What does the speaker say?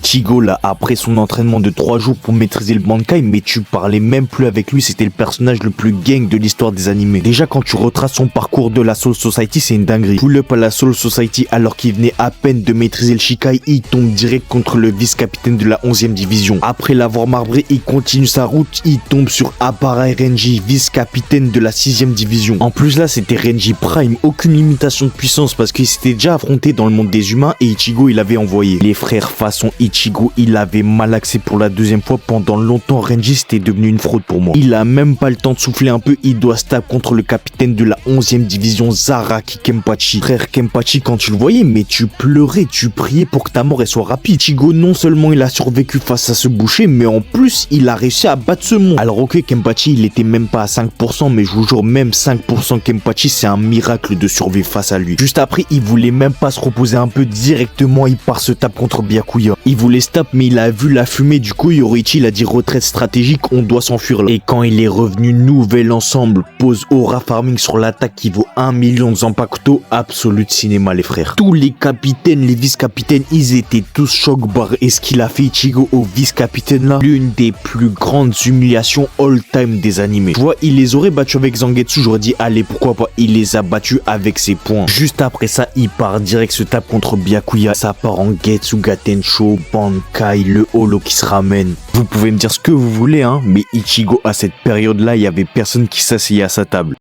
Ichigo là, après son entraînement de 3 jours pour maîtriser le Bankai, mais tu parlais même plus avec lui, c'était le personnage le plus gang de l'histoire des animés. Déjà quand tu retraces son parcours de la Soul Society, c'est une dinguerie. Pull up à la Soul Society alors qu'il venait à peine de maîtriser le Shikai, il tombe direct contre le vice-capitaine de la 11e division. Après l'avoir marbré, il continue sa route, il tombe sur Apparai Renji, vice-capitaine de la 6e division. En plus là, c'était Renji Prime, aucune limitation de puissance parce qu'il s'était déjà affronté dans le monde des humains et Ichigo il avait envoyé. Les frères façon Ichigo, il avait malaxé pour la deuxième fois. Pendant longtemps, Renji c'était devenu une fraude pour moi. Il a même pas le temps de souffler un peu, il doit se taper contre le capitaine de la 11e division, Zaraki Kenpachi. Frère Kenpachi, quand tu le voyais, mais tu pleurais, tu priais pour que ta mort elle soit rapide. Ichigo, non seulement il a survécu face à ce boucher, mais en plus il a réussi à battre ce monstre. Alors ok, Kenpachi il était même pas à 5%, mais je vous jure, même 5% Kenpachi c'est un miracle de survivre face à lui. Juste après, il voulait même pas se reposer un peu, directement il part se taper contre Byakuya. Il voulait se taper, mais il a vu la fumée, du coup Yoruichi il a dit retraite stratégique, on doit s'enfuir là. Et quand il est revenu, nouvel ensemble, pose aura farming sur l'attaque qui vaut 1 million de Zanpakuto, absolu de cinéma les frères. Tous les capitaines, les vice-capitaines, ils étaient tous choc barre. Et ce qu'il a fait Ichigo au vice-capitaine là, l'une des plus grandes humiliations all-time des animés. Tu vois, il les aurait battus avec Zangetsu, j'aurais dit allez pourquoi pas, il les a battus avec ses points. Juste après ça, il part direct se tape contre Byakuya, ça part en Getsuga Tensho, Bankai, le holo qui se ramène. Vous pouvez me dire ce que vous voulez hein, mais Ichigo à cette période là, il y avait personne qui s'asseyait à sa table.